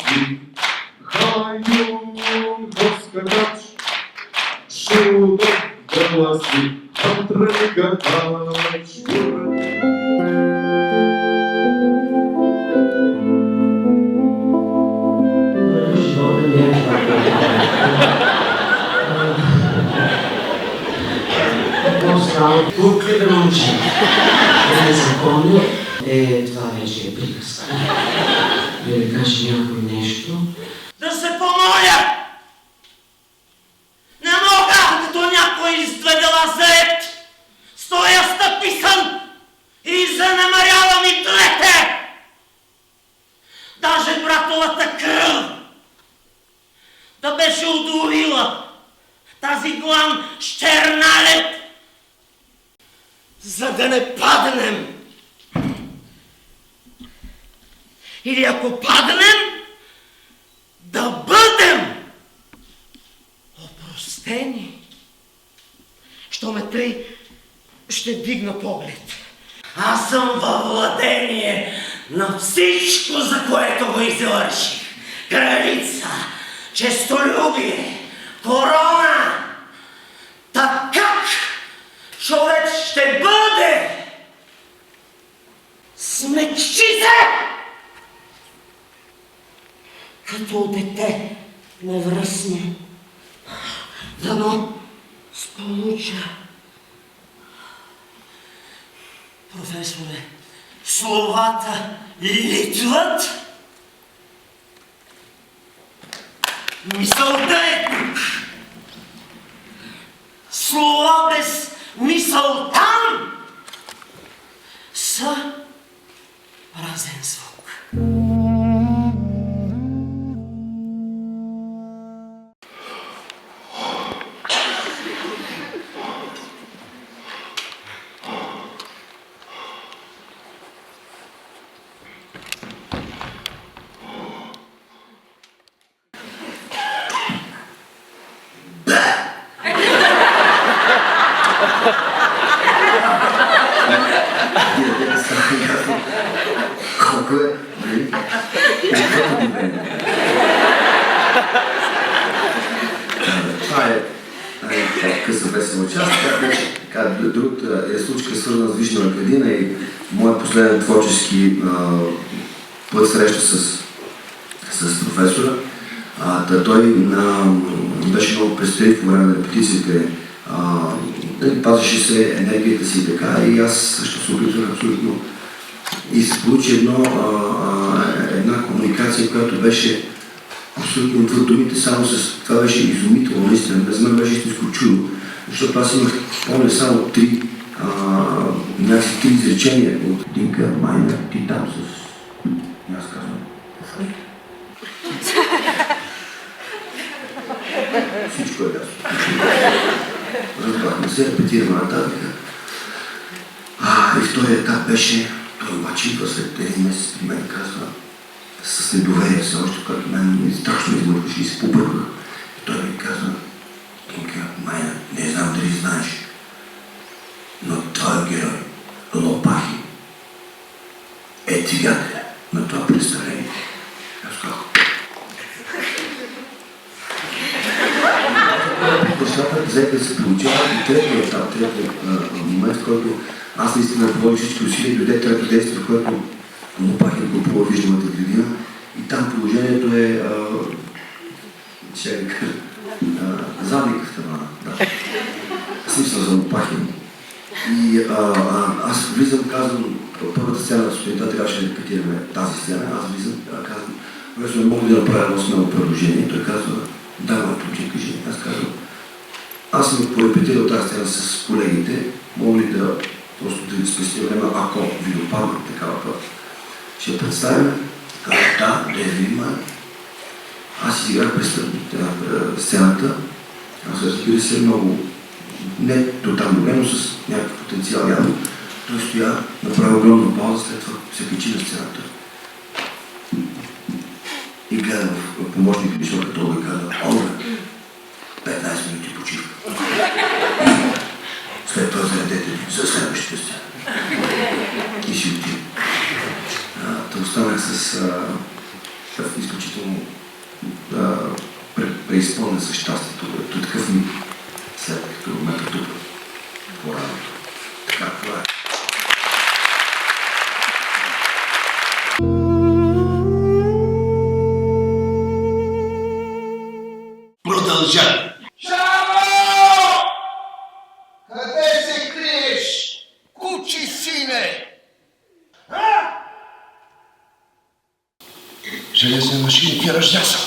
гласи. Хайдун, доскакач, чудо гласи, отрыгач. Живота не е това. Какво става? Тук ли да научим? Не запомня. Това вече е приказка. Да кажа някой нещо. Да се помоля! Не мога, като някой изведе лазарет, стоя стъписан и занемарявам и двете! Даже братовата кръв да беше удовила тази длан с черналет, за да не паднем. Или ако паднем, да бъдем опростени. Що ме тъй, ще вдигна поглед. Аз съм във владение на всичко, за което го извърших. Кралица, честолюбие, корона. Так как човек ще бъде? Смекчи се! Като дете невръстне, дано сполуча. Професоре, словата литват, мисълта е тук. Слова без мисълта са празен звук. Колко е? Това е къса весела част. Другата е случка свързана с Вишнева градина и моят последен творчески път среща с професора. Той беше много предстои по време на репетициите. Пазеше се енергията си така и аз също се опитвах абсолютно. И се получи една комуникация, която беше абсолютно отвъд думите, само с това беше изумително, наистина. За мен беше истинско чудо, защото аз имах, помня, само три изречения от Динка Майна, ти там с... И аз казвам, всичко е ясно. Разбрахме се, репетираме нататък. И втория етап беше, той обаче идва след един месец при мен и казва с недоверие все още, когато мен страшно измъркваше и се побърках. И той ми казва, Динка Майна, не знам дали знаеш, но твой герой, Лопахи, е двигател на това представление. Аз казах. Нещата взеха да се получават и третия етап, момент, в който аз наистина положих всички усилия, дойде трето действие, в което Лопахи го Вишневата градина и там положението е задника в тавана. Да. Смисъл за Лопахин. И аз влизам, казвам, първата сцена на сутринта трябваше да репетираме тази сцена, аз влизам, казвам, не мога да направя едно смело предложение. Той казва, да, момче, кажи. Аз казвам, аз съм порепетирал тази сцена с колегите, мога ли да просто да ви спестя време, ако ви допадна такава път. Ще представим, да я видим. Аз изиграх през сцената, аз разбира се много, не до там добре, но с някакъв потенциал явно. Той стоя, направи огромна пауза, след това се качи на сцената. И гледа в помощника Вишнева като и каза, 15 минути почивка. След това заредете за следващите сцена. И си отидем. Останах с изключително изключително преизпълнен с щастието. Той такъв миг, след като ме потупа по-рано. Така, това е. Продължай! Шамо! Къде се криеш, кучи сине? Железни машинки ръждяса.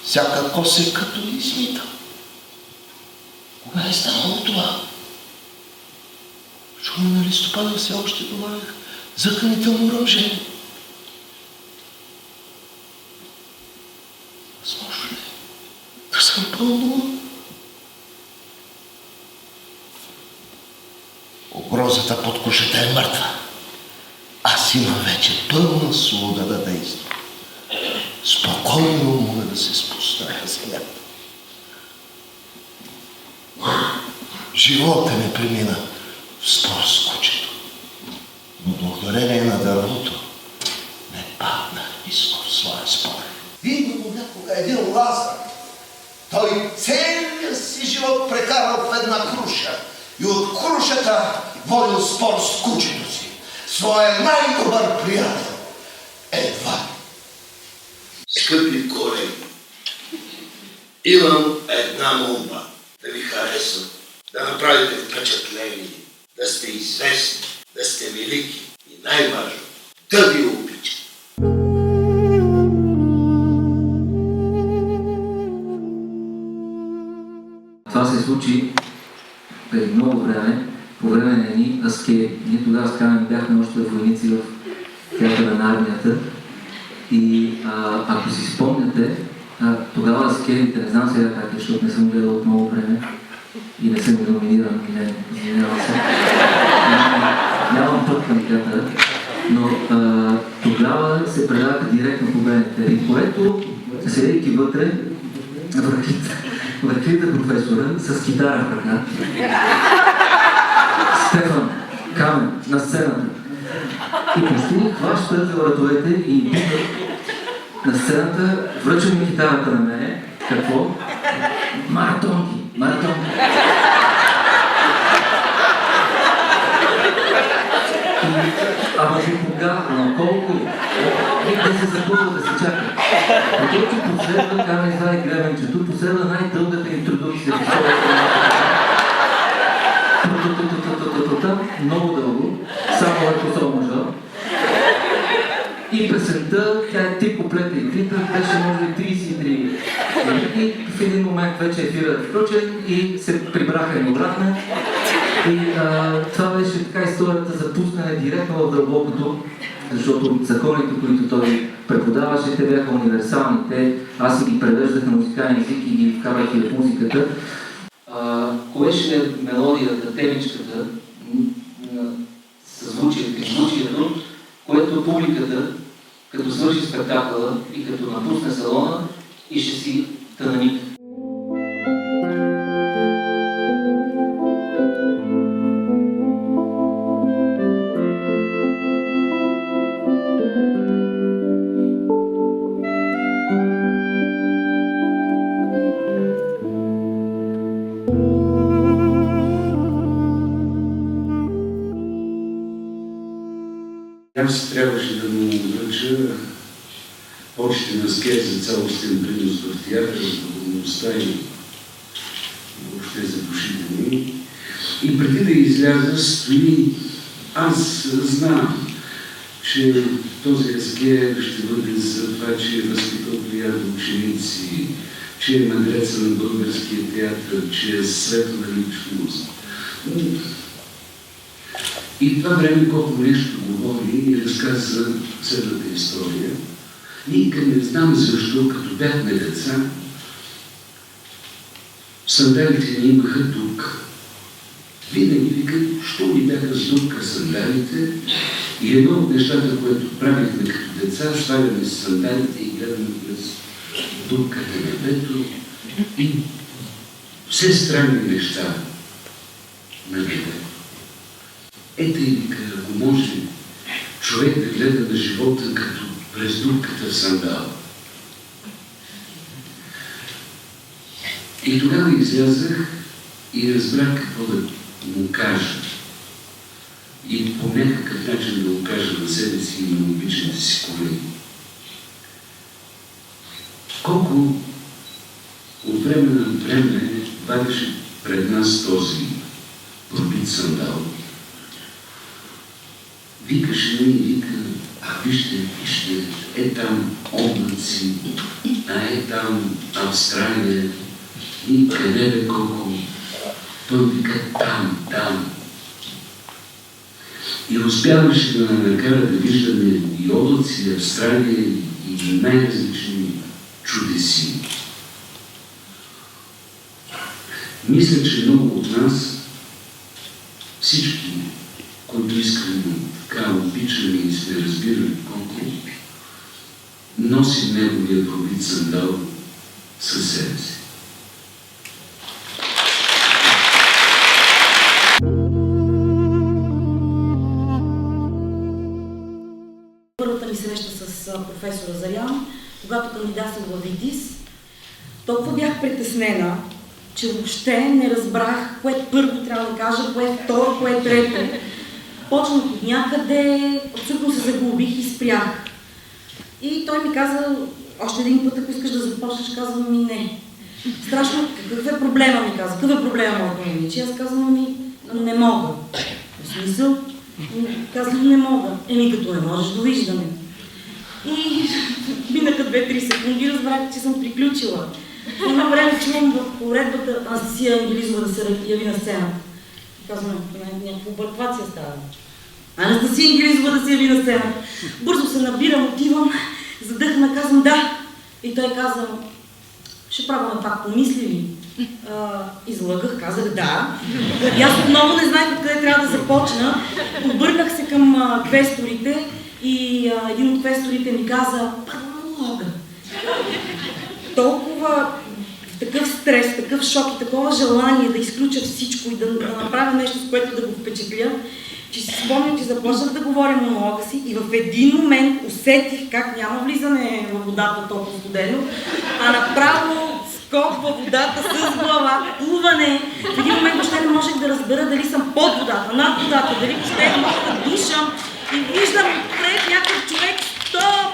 Всяка коса е като измита. Кога е станало това? Шума на листопада все още добавях захранително оръжие. Възможно ли? Да съм пълно. Угрозата под кушата е мъртва. Аз имам вече пълна свобода да действам. Спокойно мога да се спуста на земята. Живота ми премина в спор с кучето. Но благодарение на дървото не паднах ниско в своя спор. Видно го някога един Лазар. Той целият си живот прекарал в една круша и от крушата водил спор с кучето си. Своя най-добър приятел. Едва. Скъпи колеги, имам една молба да ви харесам, да направите впечатление, да сте известни, да сте велики и най-важно, да ви обичам. Това се случи преди много време, по време на едни аскери. Ние тогава с Камен бяхме още войници в театъра на армията. И ако си спомняте, тогава аскерите, не знам сега как е, защото не съм гледал от много време и не съм номиниран, извинявам се. Нямам път към театъра, но тогава се предаваха директно победите, и което, седейки вътре, върхлита професора с китара в ръка, Стефан, Камен, на сцената. И почти хващат вратовете и питат на сцената, връча ми китарата на мене. Какво? Маратонки! Маратонки! Ама ви кога? Но колко? И те се запълват да се чакат. И точно последва, Камен извади гребенчето, последва най-дългата интродукция в историята. Много дълго, само върху сол мажор. И песента, тя е три куплета и клипът, беше може би 33. И в един момент вече ефирът е включен и се прибраха им обратно. И това беше така историята за пускане директно в дълбокото, защото законите, които той преподаваше, те бяха универсални. Аз си ги превеждах на музикален език и ги вкарах и в музиката. Кое ще е мелодията, темичката, съзвучието, което публиката, като свърши спектакъла и като напусне салона, и ще си тънани. Аз трябваше да му връча почетен аскет за цялостен принос в театъра, за духовността и въобще за душите ми. И преди да изляза стои, аз знам, че този аскет ще бъде за това, че е възпитал плеяда ученици, че е мъдреца на българския театър, че е светла личност. И това време колко нещо говори и разказа следната история. Никъде не знам защо, като бяхме деца, сандалите ни имаха дупка. Винаги викат, що ни бяха с дупка сандалите, и едно от нещата, което правихме като деца, сваляме с сандалите и гледаме през дупката на небето и все странни неща на небето. Ето и вика, ако може човек да гледа на живота като през дупката в сандал, И тогава излязах и разбрах какво да му кажа. И по някакъв начин да го кажа на себе си и на обичаните си колеги. Колко от време на време вадеше пред нас този пробит сандал. Викаше ми и вика, вижте, там облаци, там Австралия и къде бе колко. Той вика там. И успяваше да накара да виждаме и облаци, и Австралия, и най-различни чудеси. Мисля, че много от нас, всички, които искрено така обичаме и сме разбирали колко, носи неговия пробит сандал със себе си. Първата ми среща с професор Азарян, когато кандидатствах в ВИТИС, толкова бях притеснена, че въобще не разбрах кое първо трябва да кажа, кое второ, кое трето. Почнах от някъде, абсолютно се загубих и спрях. И той ми каза, още един път, ако искаш да започнеш, казвам ми не. Страшно, какъв е проблема, ми каза, какъв е проблема, моето момиче? Аз казвам ми, не мога. В смисъл? Казвам, не мога. Като не можеш, довиждане. И минаха 2-3 секунди, разбрах, че съм приключила. Едно време чувам в уредбата Анастасия Ангелизова да се яви на сцената. Казвам, някаква обърквация става. Анастасия Ангелизова да се яви на сцената. Бързо се набирам, отивам, задъхна, казвам да. И той каза, ще пробваме пак, помисли ли? Излъгах, казах да. И аз отново не знаех откъде трябва да започна. Обърнах се към квесторите и един от квесторите ми каза, монолога. Толкова такъв стрес, такъв шок и такова желание да изключа всичко и да направя нещо, с което да го впечатля, че си спомням, че започнах да говоря монолога си и в един момент усетих как няма влизане във водата толкова студено, а направо скок във водата с глава, плуване. В един момент въобще не можех да разбера дали съм под водата, над водата, дали въобще мога да дишам и виждам пред някакъв човек, стоп!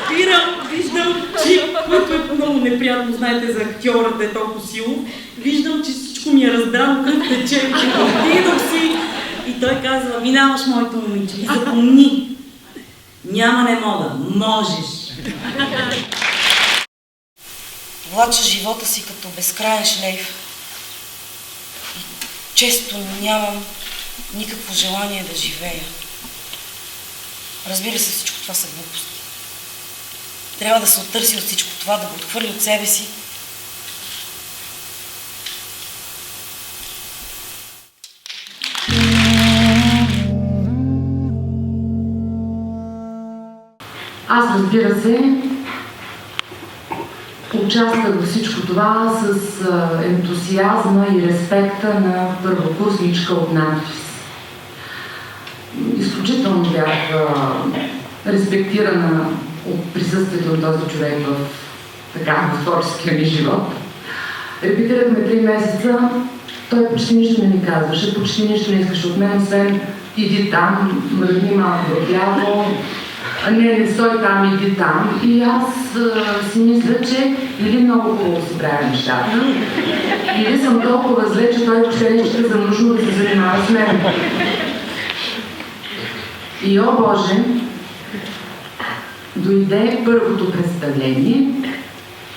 Спирам, виждам чип, което е много неприятно, знаете, за актьора, е толкова силов. Виждам, че всичко ми е раздрано, кръв тече, отидох си. И той казва, минаваш, моето момиче, и запомни, няма не мога, можеш. Влача живота си като безкрайен шлейф. И често нямам никакво желание да живея. Разбира се, всичко това са глупости. Трябва да се оттърси от всичко това, да го отхвърли от себе си. Аз, разбира се, участвах във всичко това с ентусиазма и респекта на първокурсничка от надпис. Изключително бях респектирана от присъствието на този човек в творческия ми живот. Репетирахме 3 месеца, той почти нищо не ми казваше, почти нищо не искаше от мен, освен иди там, мръдни малко вляво, не стой там, иди там. И аз си мисля, че или много хубаво си правя нещата, или съм толкова зле, че той въобще не ще за нужно да се занимава с мен. И о Боже, дойде първото представление.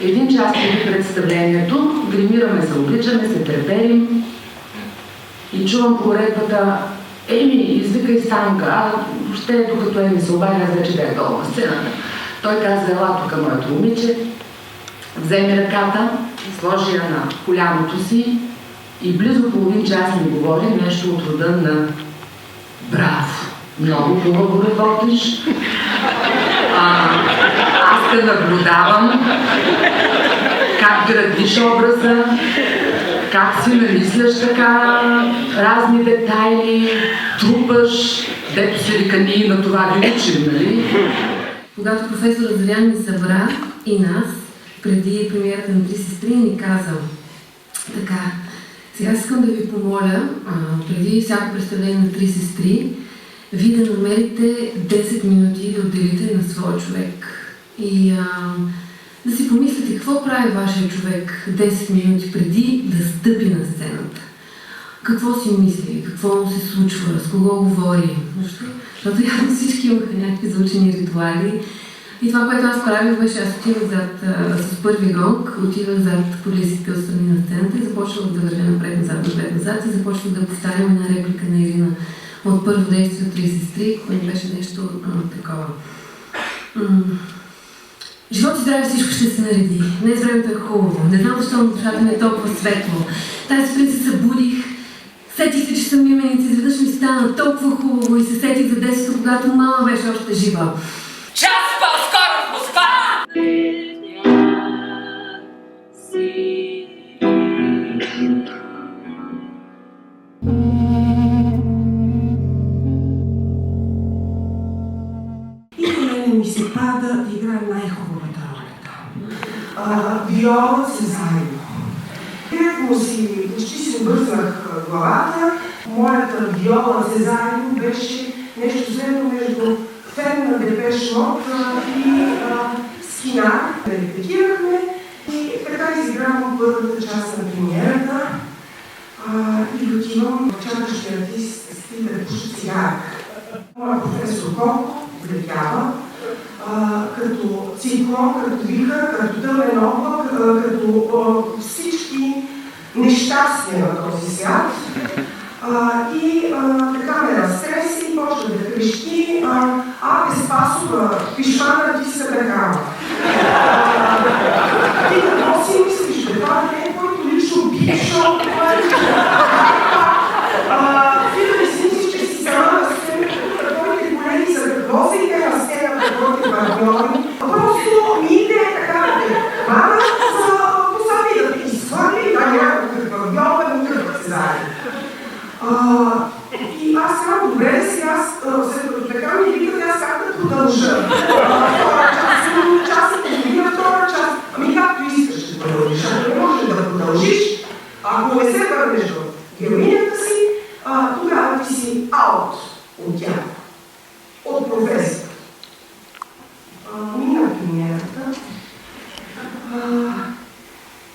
1 час преди представлението, гримираме се, обличаме се, треперим и чувам по уредбата: Еми, извикай Станка, въобще докато Еми се обади, аз вече бях долу на сцената. Той каза: ела тук, моето момиче, вземи ръката, сложи я на коляното си и близо половин час ми говори нещо от рода на: браво, много хубаво работиш, аз те наблюдавам, как градиш образа, как си намисляш така разни детайли, трупаш, дето се вика ние на това ви учим, нали? Когато професор Азарян ни събра и нас преди премиерата на Три сестри ни каза така: сега искам да ви помоля, преди всяко представление на Три сестри, вие да намерите 10 минути да отделите на своя човек и да си помислите какво прави вашия човек 10 минути преди да стъпи на сцената. Какво си мисли, какво му се случва, с кого говори. Защото явно всички имаха някакви заучени ритуали. И това, което аз правих, беше, аз отивах с първи гонг, отивах зад колесите отстрани на сцената и започвах да вървя напред-назад и започвах да повтарям една реплика на Ирина от първо действие от Три сестри, което беше нещо такова. Живот и здраве, всичко ще се нареди. Днес времето е хубаво. Не знам защо на душата ми е толкова светло. Тази сутрин се събудих, сетих се, че съм именец, изведнъж ми стана толкова хубаво и се сетих за детството, когато мама беше още жива. Час по-скоро в Москва! И на мене ми се пада да играе най-хубавата роля там. Виола Цезарио. Директно почти си обързнах главата. Моята Виола Цезарио беше нещо средно между фен на Депеш Мод и скина. Репетирахме и така изигравам първата част на премиерата и отивам в чакащия артист да пуша цигара. Моя професор Коко влетява като циклон, като вихър, като тъмен облак, като всички нещастия на този свят. И така ме разтреси и почва да крещи: Спасова, пишмана ти се такава. Ти какво си мислиш, бе? Това не е който лично бишо, ти да не си мислиш, че си сама на сцената, твоите колеги са какво се иде на сцената, твоите партньори. Просто ми иде така да те хвана за посади да ти изхвърли, да няма какъв гьобен, никакъв Цезари. И аз казвам, добре, сега така ми викат, аз как да продължа. Втора част, втора част. Ами както искаш да продължиш, ако не можеш да продължиш, ако не се върнеш в героинята си, тогава ти си аут от тях, от професията. Мина премиерата.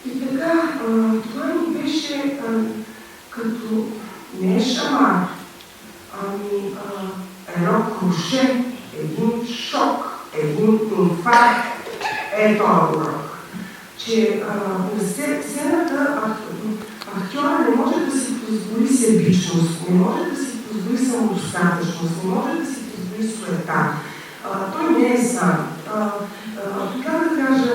И така, това ми беше като не е шамар, ами едно круше, един шок, един инфаркт е този урок. Че на сцената актьора не може да си позволи себичност, не може да си позволи самодостатъчност, не може да си позволи суета. Той не е сам. Как да кажа,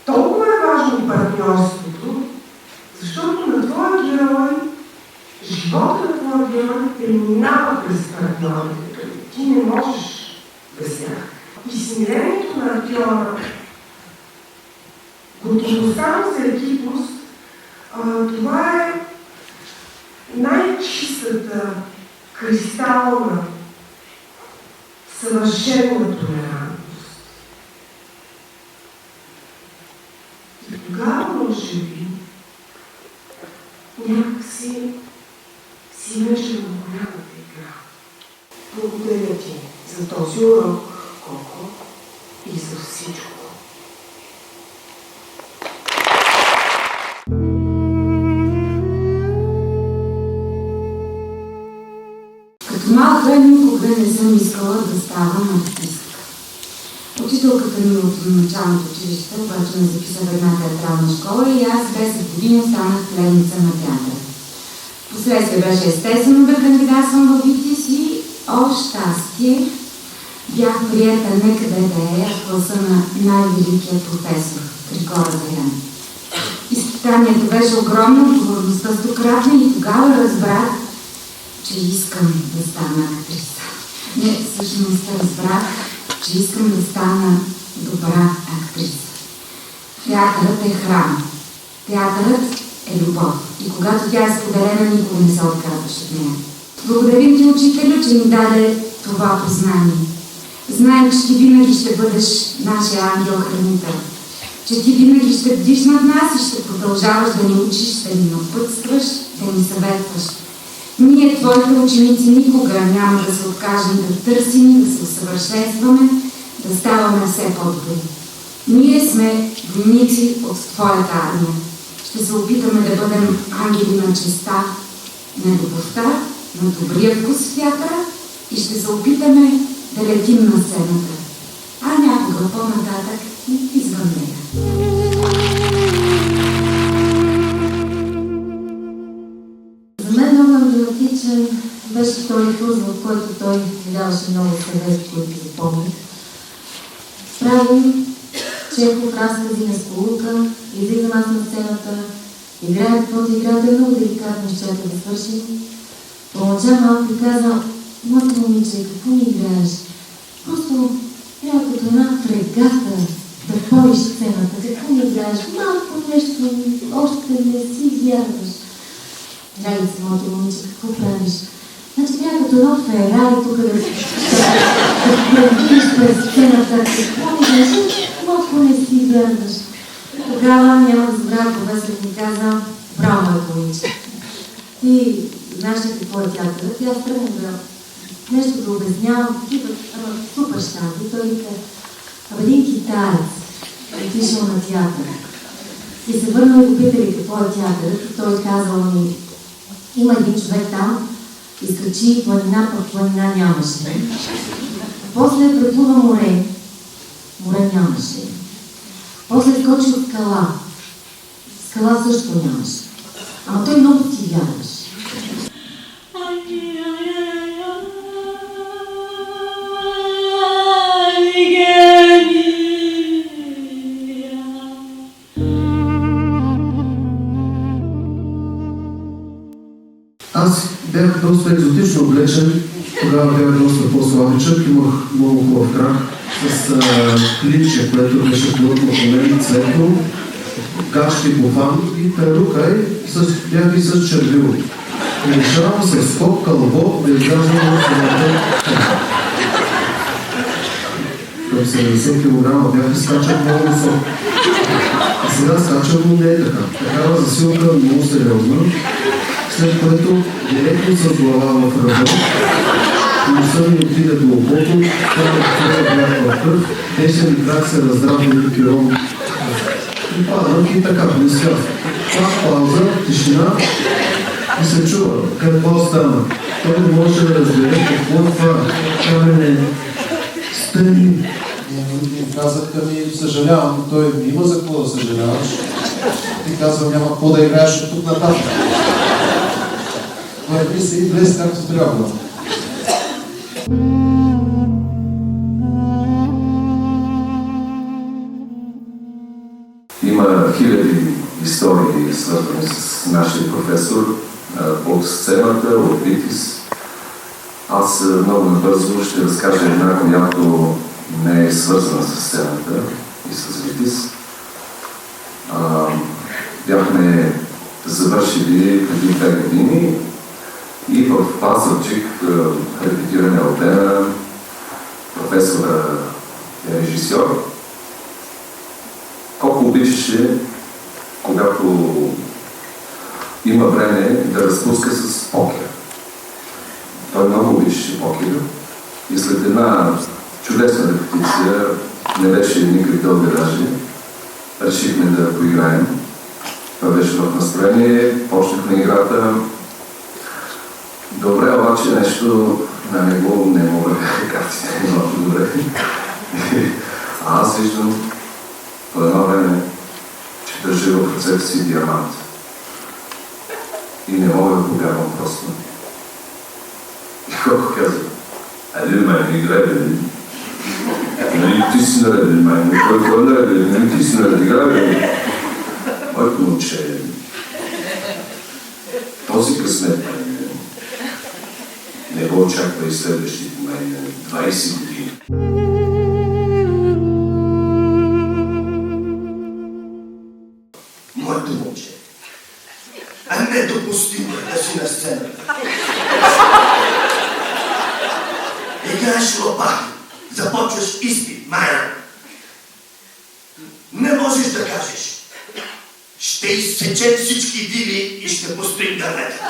толкова е важно партньорството, защото на твоя герой, живота на твоя герой преминава през партньорите. Ти не можеш без тях. И смирението на актьора, готовността за екипност, това е най-чистата, кристална, съвършена толерантност. И тогава, може би, някакси си вече на голямата игра. Благодаря ти за този урок, Коко, и за всичко. Като малка никога не съм искала да ставам артистка. Учителката ми от началното училище, която ме записа в една театрална школа, и аз 10 години станах пленница на театъра. Впоследствие беше естествено да кандидатствам във ВИТИС и, о щастие, бях приета не къде да е, а в класа на най-великия професор Григора Зарян. Изпитанието беше огромно, отговорността стократна и тогава разбрах, че искам да стана актриса. Не, всъщност разбрах, че искам да стана добра актриса. Театърът е храм. Театърът е любов. И когато тя е споделена, никога не се отказваш от нея. Благодарим ти, учителю, че ми даде това познание. Знаем, че ти винаги ще бъдеш нашия ангел-хранител, че ти винаги ще бдиш над нас и ще продължаваш да ни учиш, да ни напътстваш, да ни съветваш. Ние, твоите ученици, никога няма да се откажем да търсим и да се усъвършенстваме, да ставаме все по-добри. Ние сме войници от твоята армия. Ще се опитаме да бъдем ангели на честа, на любовта, на добрия вкус в театъра и ще се опитаме да летим на сцената, а някога по-нататък и извън нея. За мен много емблематичен беше втори курс, в който той ми даваше много съвети, които запомних. Правим Чехов разкази на сполука, излизам аз на сцената, играем каквото играта, много деликатно изчака да свършим. Помълча малко и каза: моето момиче, какво ми играеш? Просто трябва като една фрегата да ходиш сцената. Какво ми играеш? Малко нещо, още не си вярваш. Драги се, моето момиче, какво правиш? Значи трябва като едно Ферари тук да преминеш през сцената. Какво ми играеш? Малко не си вярваш. Тогава няма да забравя, професор ми каза: браво, моето момиче. Ти знаеш ли какво е театър? Тя тръгна да нещо да обяснявам, такива супер щанти. Той вика: един китаец отишъл на театър. И се върнал и го питали какво е театърът. И той казал ми: има един човек там, изкачи планина, пък планина нямаше. После преплува море, море нямаше. После скочи от скала, скала също нямаше. Ама той много ти вярваше. Аз бях доста екзотично облечен, тогава бях доста по-слабичък, имах много хубав крак с клипче, което беше плътно по мен, цветно, гащи буфан и перука и бях и с червило. И решавам с скок, кълбо да изграждам в сцената. Към 70 кг бях и скачал много високо. А сега скачам, но не е така. Такава засилка много сериозна. След което директно с глава в ръба, носа ми отиде дълбоко, това бях в кръв, десен ми крак се раздравя и пирон. И падам и така, близка. Пак пауза, тишина и се чува какво стана. Той не може да разбере какво е това. Камене, стъни. Казаха ми: съжалявам, той ми има за какво да съжаляваш. Ти казвам: няма какво да играеш от тук нататък. Върви се и влез както трябва. Има хиляди истории, свързани с нашия професор от сцената, от ВИТИС. Аз много набързо ще разкажа една, която не е свързана с сцената и с ВИТИС. Бяхме завършили преди 2 години и в Пазарджик репетиране от дена професора е режисьор. Колко обичаше, когато има време да разпуска с покер. Той много обичаше покера и след една чудесна репетиция, не беше никак дълга даже, решихме да поиграем. Това беше в настроение, почнахме играта. Добре, обаче нещо на него не мога да картите много добре. А аз виждам по едно време, че държи в ръцете си диамант. И не мога да повярвам просто. И колко казва: айде, май, играй, бе. Нали ти си нареден, май, кой е нареден, нали ти си нареден, играй, бе. Моето момче, този късмет, не го очаква и следващите 20 години. Моето момче, недопустимо да си на сцената. Играеш лопати, започваш изпит, Майя. Не можеш да кажеш. Ще изсечем всички диви и ще построим дървета.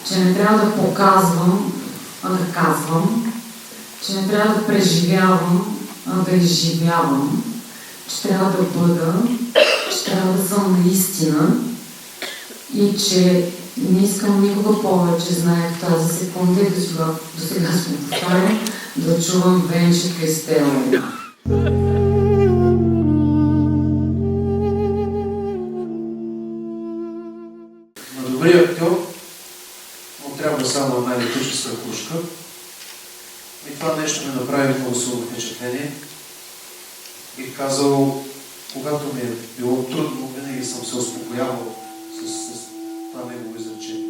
Че не трябва да показвам, а да казвам. Че не трябва да преживявам, а да изживявам. Че трябва да бъда, че трябва да съм наистина и че не искам никога повече, знае в тази секунда и до сега сме повтаряли, да чувам венчика и стела. На добрия актьор му трябва само една електрическа кружка. И това нещо ми направи много силно впечатление. Бих казал, когато ми е било трудно, винаги съм се успокоявал с това негово изречение.